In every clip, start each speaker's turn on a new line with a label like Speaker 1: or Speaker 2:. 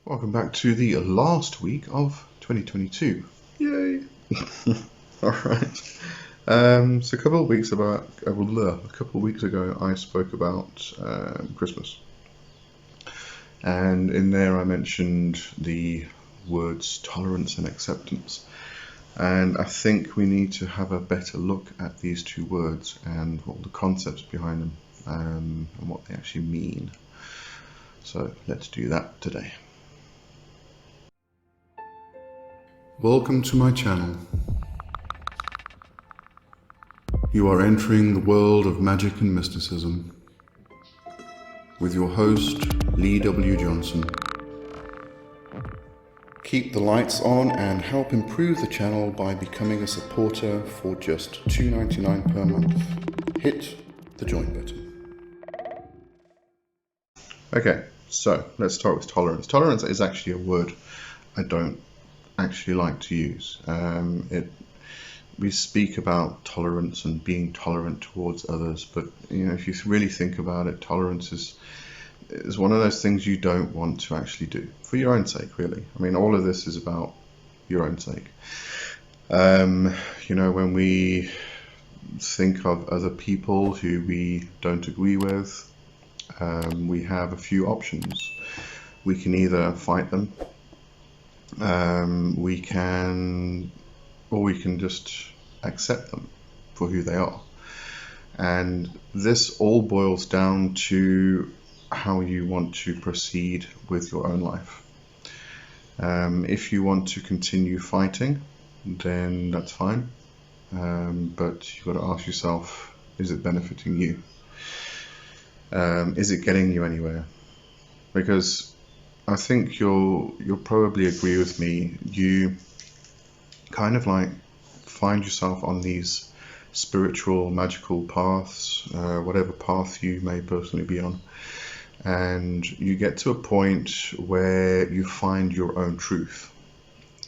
Speaker 1: Welcome back to the last week of 2022. Yay! Alright. So a couple of weeks ago, I spoke about Christmas. And in there I mentioned the words tolerance and acceptance. And I think we need to have a better look at these two words and what the concepts behind them and what they actually mean. So let's do that today. Welcome to my channel. You are entering the world of magic and mysticism with your host, Lee W. Johnson. Keep the lights on and help improve the channel by becoming a supporter for just $2.99 per month. Hit the join button. Okay, so let's start with tolerance. Tolerance is actually a word I don't actually like to use. We speak about tolerance and being tolerant towards others, but if you really think about it, tolerance is one of those things you don't want to actually do for your own sake, really. I mean, all of this is about your own sake. When we think of other people who we don't agree with, we have a few options. We can either fight them, we can just accept them for who they are. And this all boils down to how you want to proceed with your own life. If you want to continue fighting, then that's fine. But you've got to ask yourself, is it benefiting you? Is it getting you anywhere? Because I think you'll probably agree with me. You kind of like find yourself on these spiritual, magical paths, whatever path you may personally be on, and you get to a point where you find your own truth.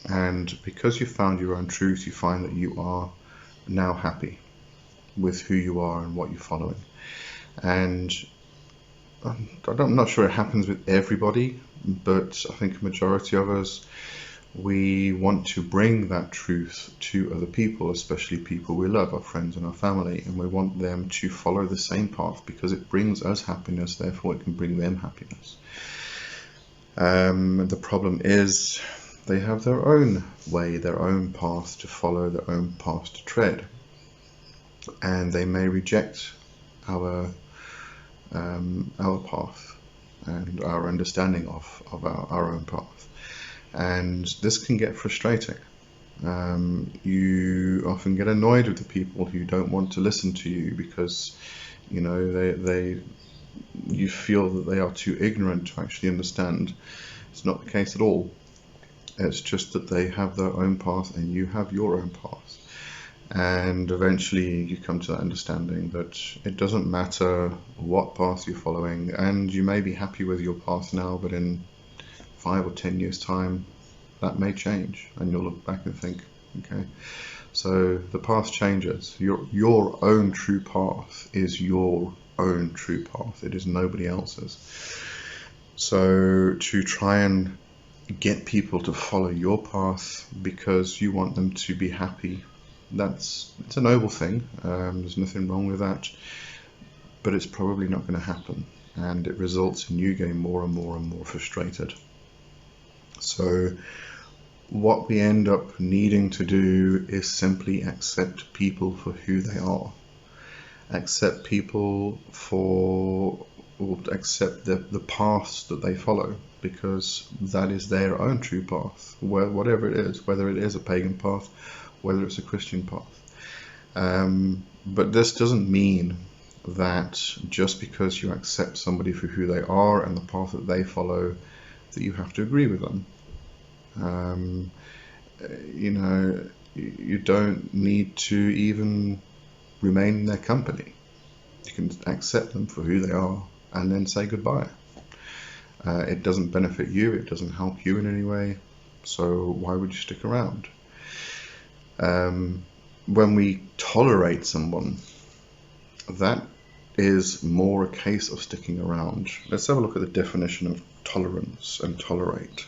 Speaker 1: And because you found your own truth, you find that you are now happy with who you are and what you're following. And I'm not sure it happens with everybody, but I think a majority of us, we want to bring that truth to other people, especially people we love, our friends and our family, and we want them to follow the same path because it brings us happiness, therefore it can bring them happiness. The problem is they have their own way, their own path to follow, their own path to tread, and they may reject our path and our understanding of our own path. And this can get frustrating. You often get annoyed with the people who don't want to listen to you because you feel that they are too ignorant to actually understand. It's not the case at all. It's just that they have their own path and you have your own path. And eventually you come to that understanding that it doesn't matter what path you're following, and you may be happy with your path now, but in 5 or 10 years time that may change and you'll look back and think, okay, so the path changes. Your own true path is your own true path. It is nobody else's. So to try and get people to follow your path because you want them to be happy, it's a noble thing. There's nothing wrong with that, but it's probably not going to happen, and it results in you getting more and more and more frustrated. So what we end up needing to do is simply accept people for who they are. Accept people accept the paths that they follow, because that is their own true path, whatever it is, whether it is a pagan path, whether it's a Christian path. But this doesn't mean that just because you accept somebody for who they are and the path that they follow, that you have to agree with them. You don't need to even remain in their company. You can accept them for who they are and then say goodbye. It doesn't benefit you, it doesn't help you in any way, so why would you stick around? When we tolerate someone, that is more a case of sticking around. Let's have a look at the definition of tolerance and tolerate.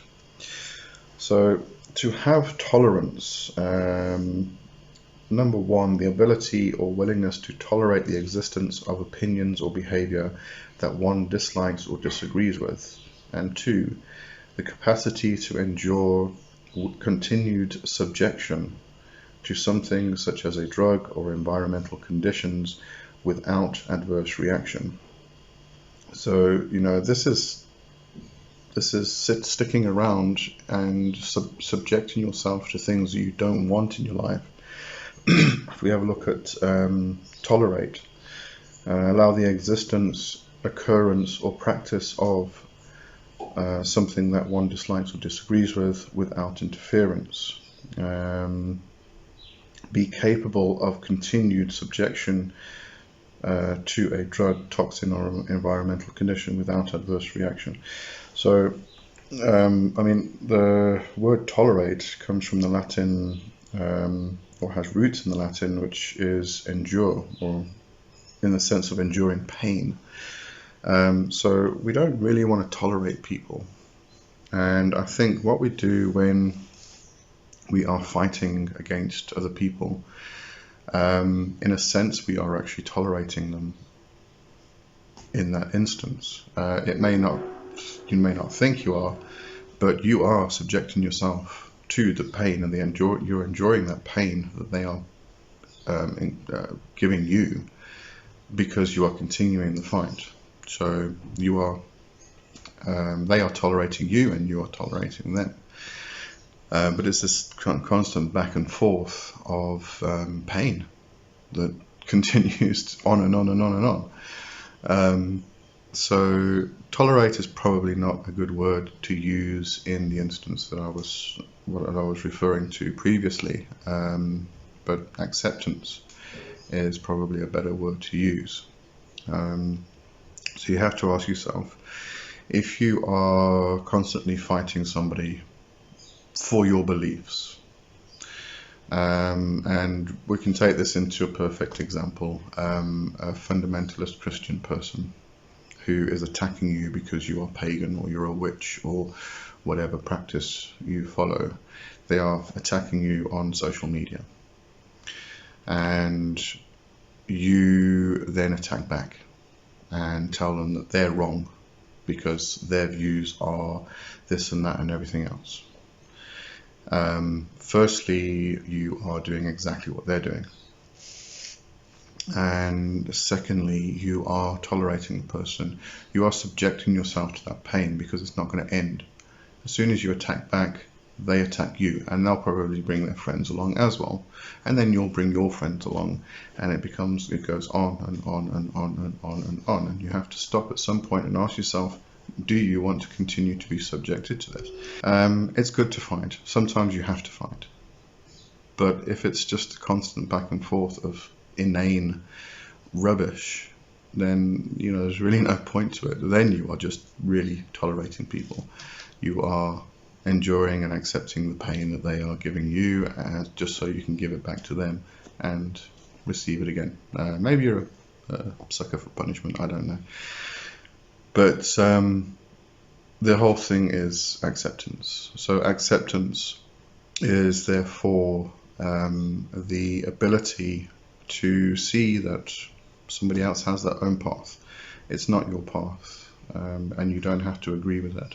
Speaker 1: So to have tolerance, number one, the ability or willingness to tolerate the existence of opinions or behavior that one dislikes or disagrees with. And two, the capacity to endure continued subjection to something such as a drug or environmental conditions without adverse reaction. So, this is sticking around and subjecting yourself to things that you don't want in your life. If we have a look at tolerate, allow the existence, occurrence, or practice of something that one dislikes or disagrees with without interference. Be capable of continued subjection to a drug, toxin, or environmental condition without adverse reaction. So, the word tolerate comes from the Latin, or has roots in the Latin, which is endure, or in the sense of enduring pain. So we don't really want to tolerate people. And I think what we do when we are fighting against other people, in a sense, we are actually tolerating them in that instance. You may not think you are, but you are subjecting yourself to the pain, and you're enjoying that pain that they are giving you, because you are continuing the fight. So you are, they are tolerating you, and you are tolerating them. But it's this constant back and forth of pain that continues on and on and on and on. So tolerate is probably not a good word to use in the instance that I was referring to previously. But acceptance is probably a better word to use. So you have to ask yourself, if you are constantly fighting somebody for your beliefs, and we can take this into a perfect example, a fundamentalist Christian person who is attacking you because you are pagan, or you're a witch, or whatever practice you follow. They are attacking you on social media, and you then attack back and tell them that they're wrong because their views are this and that and everything else. Firstly, you are doing exactly what they're doing. And secondly, you are tolerating the person. You are subjecting yourself to that pain because it's not going to end. As soon as you attack back, they attack you, and they'll probably bring their friends along as well. And then you'll bring your friends along, and it goes on and on and on and on and on. And you have to stop at some point and ask yourself, do you want to continue to be subjected to this? It's good to fight. Sometimes you have to fight. But if it's just a constant back and forth of inane rubbish, then there's really no point to it. Then you are just really tolerating people. You are enduring and accepting the pain that they are giving you, just so you can give it back to them and receive it again. Maybe you're a sucker for punishment, I don't know. But the whole thing is acceptance. So acceptance is therefore the ability to see that somebody else has their own path. It's not your path, and you don't have to agree with it.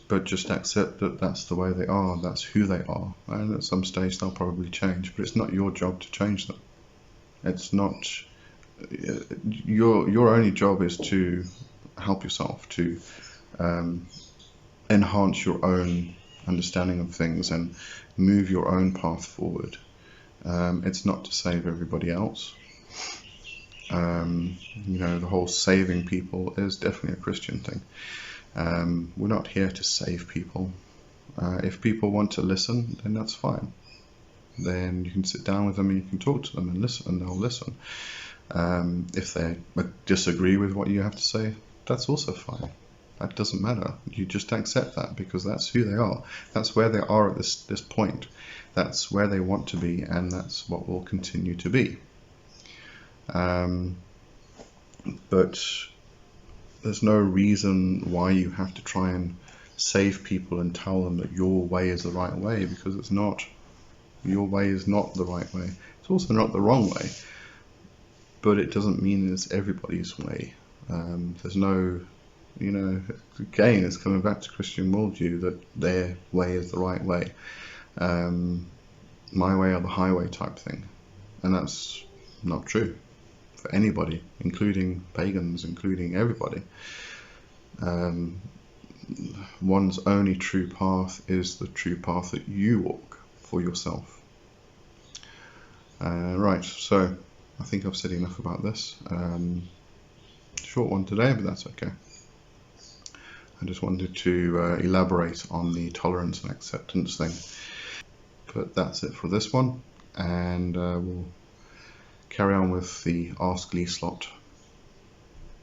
Speaker 1: But just accept that that's the way they are, that's who they are, and at some stage they'll probably change, but it's not your job to change them. It's not your only job is to help yourself to enhance your own understanding of things and move your own path forward. It's not to save everybody else. The whole saving people is definitely a Christian thing. We're not here to save people. If people want to listen, then that's fine. Then you can sit down with them and you can talk to them and listen, and they'll listen. If they disagree with what you have to say, that's also fine. That doesn't matter. You just accept that because that's who they are. That's where they are at this point. That's where they want to be, and that's what will continue to be. But there's no reason why you have to try and save people and tell them that your way is the right way, because it's not. Your way is not the right way. It's also not the wrong way, but it doesn't mean it's everybody's way. There's no, again, it's coming back to Christian worldview that their way is the right way. My way or the highway type thing. And that's not true for anybody, including pagans, including everybody. One's only true path is the true path that you walk for yourself. Right, so I think I've said enough about this. Short one today, but that's okay. I just wanted to elaborate on the tolerance and acceptance thing. But that's it for this one, and we'll carry on with the Ask Lee slot.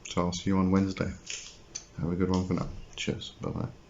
Speaker 1: So I'll see you on Wednesday. Have a good one for now. Cheers. Bye bye.